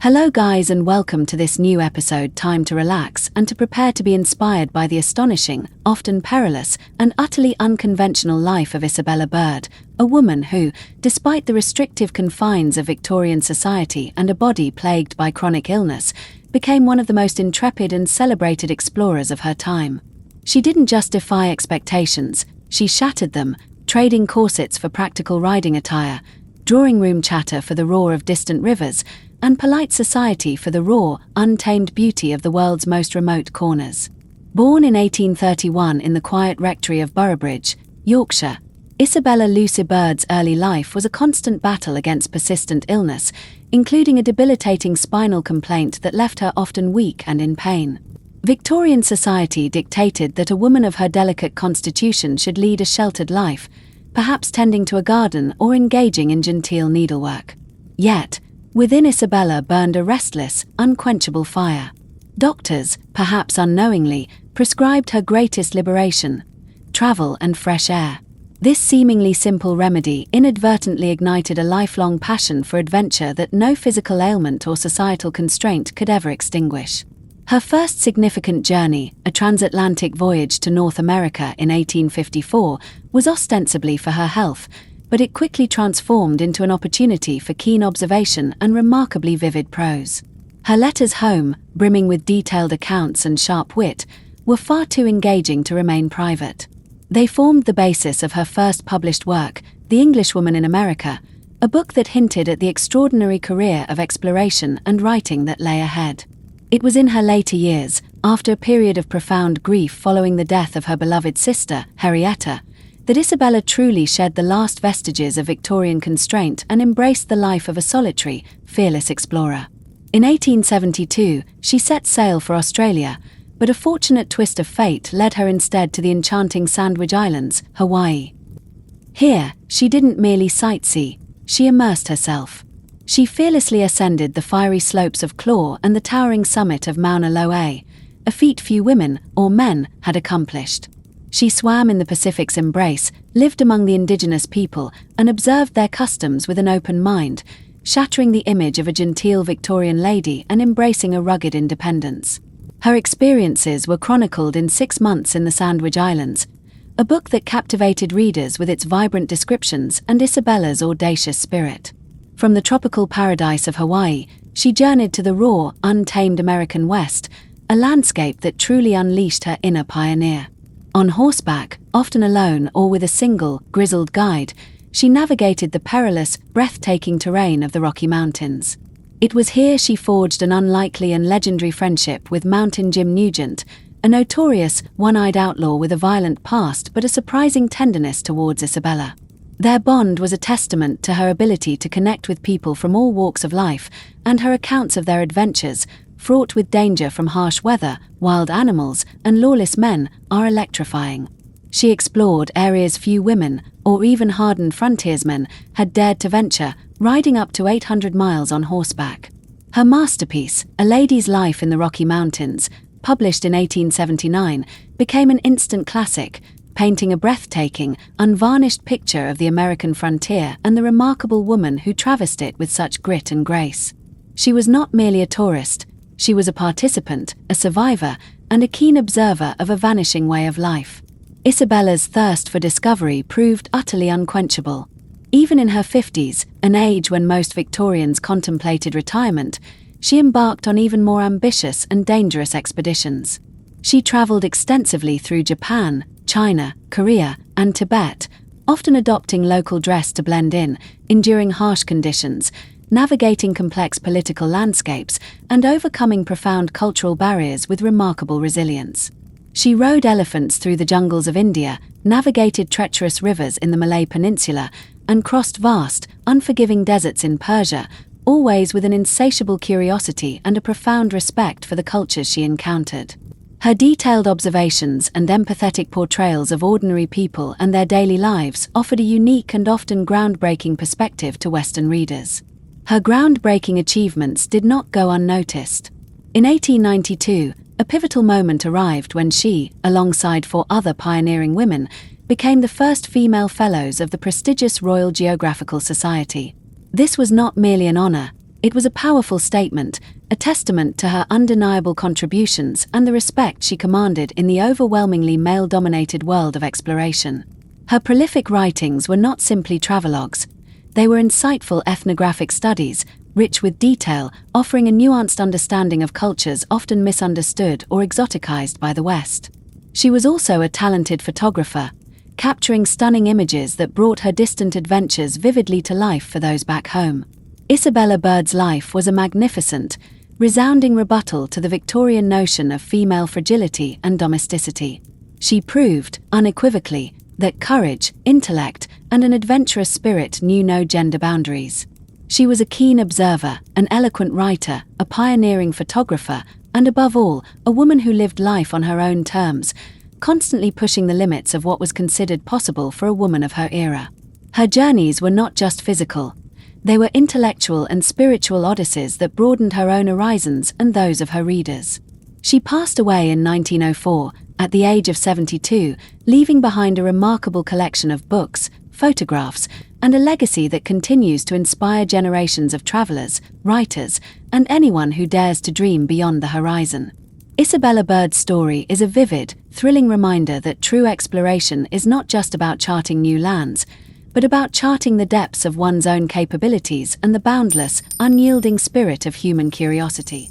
Hello guys, and welcome to this new episode. Time to relax and to prepare to be inspired by the astonishing, often perilous, and utterly unconventional life of Isabella Bird, a woman who, despite the restrictive confines of Victorian society and a body plagued by chronic illness, became one of the most intrepid and celebrated explorers of her time. She didn't just defy expectations, she shattered them, trading corsets for practical riding attire, drawing room chatter for the roar of distant rivers, and polite society for the raw, untamed beauty of the world's most remote corners. Born in 1831 in the quiet rectory of Boroughbridge, Yorkshire, Isabella Bird's early life was a constant battle against persistent illness, including a debilitating spinal complaint that left her often weak and in pain. Victorian society dictated that a woman of her delicate constitution should lead a sheltered life, perhaps tending to a garden or engaging in genteel needlework. Yet, within Isabella burned a restless, unquenchable fire. Doctors, perhaps unknowingly, prescribed her greatest liberation: travel and fresh air. This seemingly simple remedy inadvertently ignited a lifelong passion for adventure that no physical ailment or societal constraint could ever extinguish. Her first significant journey, a transatlantic voyage to North America in 1854, was ostensibly for her health, but it quickly transformed into an opportunity for keen observation and remarkably vivid prose. Her letters home, brimming with detailed accounts and sharp wit, were far too engaging to remain private. They formed the basis of her first published work, The Englishwoman in America, a book that hinted at the extraordinary career of exploration and writing that lay ahead. It was in her later years, after a period of profound grief following the death of her beloved sister, Henrietta, that Isabella truly shed the last vestiges of Victorian constraint and embraced the life of a solitary, fearless explorer. In 1872, she set sail for Australia, but a fortunate twist of fate led her instead to the enchanting Sandwich Islands, Hawaii. Here, she didn't merely sightsee, she immersed herself. She fearlessly ascended the fiery slopes of Claw and the towering summit of Mauna Loa, a feat few women, or men, had accomplished. She swam in the Pacific's embrace, lived among the indigenous people, and observed their customs with an open mind, shattering the image of a genteel Victorian lady and embracing a rugged independence. Her experiences were chronicled in 6 Months in the Sandwich Islands, a book that captivated readers with its vibrant descriptions and Isabella's audacious spirit. From the tropical paradise of Hawaii, she journeyed to the raw, untamed American West, a landscape that truly unleashed her inner pioneer. On horseback, often alone or with a single, grizzled guide, she navigated the perilous, breathtaking terrain of the Rocky Mountains. It was here she forged an unlikely and legendary friendship with Mountain Jim Nugent, a notorious, one-eyed outlaw with a violent past but a surprising tenderness towards Isabella. Their bond was a testament to her ability to connect with people from all walks of life, and her accounts of their adventures, fraught with danger from harsh weather, wild animals, and lawless men, are electrifying. She explored areas few women, or even hardened frontiersmen, had dared to venture, riding up to 800 miles on horseback. Her masterpiece, A Lady's Life in the Rocky Mountains, published in 1879, became an instant classic, painting a breathtaking, unvarnished picture of the American frontier and the remarkable woman who traversed it with such grit and grace. She was not merely a tourist, she was a participant, a survivor, and a keen observer of a vanishing way of life. Isabella's thirst for discovery proved utterly unquenchable. Even in her 50s, an age when most Victorians contemplated retirement, she embarked on even more ambitious and dangerous expeditions. She traveled extensively through Japan, China, Korea, and Tibet, often adopting local dress to blend in, enduring harsh conditions, navigating complex political landscapes, and overcoming profound cultural barriers with remarkable resilience. She rode elephants through the jungles of India, navigated treacherous rivers in the Malay Peninsula, and crossed vast, unforgiving deserts in Persia, always with an insatiable curiosity and a profound respect for the cultures she encountered. Her detailed observations and empathetic portrayals of ordinary people and their daily lives offered a unique and often groundbreaking perspective to Western readers. Her groundbreaking achievements did not go unnoticed. In 1892, a pivotal moment arrived when she, alongside 4 other pioneering women, became the first female fellows of the prestigious Royal Geographical Society. This was not merely an honor, It was a powerful statement, a testament to her undeniable contributions and the respect she commanded in the overwhelmingly male-dominated world of exploration. Her prolific writings were not simply travelogues. They were insightful ethnographic studies, rich with detail, offering a nuanced understanding of cultures often misunderstood or exoticized by the West. She was also a talented photographer, capturing stunning images that brought her distant adventures vividly to life for those back home. Isabella Bird's life was a magnificent, resounding rebuttal to the Victorian notion of female fragility and domesticity. She proved, unequivocally, that courage, intellect, and an adventurous spirit knew no gender boundaries. She was a keen observer, an eloquent writer, a pioneering photographer, and above all, a woman who lived life on her own terms, constantly pushing the limits of what was considered possible for a woman of her era. Her journeys were not just physical. They were intellectual and spiritual odysseys that broadened her own horizons and those of her readers. She passed away in 1904, at the age of 72, leaving behind a remarkable collection of books, photographs, and a legacy that continues to inspire generations of travelers, writers, and anyone who dares to dream beyond the horizon. Isabella Bird's story is a vivid, thrilling reminder that true exploration is not just about charting new lands, but about charting the depths of one's own capabilities and the boundless, unyielding spirit of human curiosity.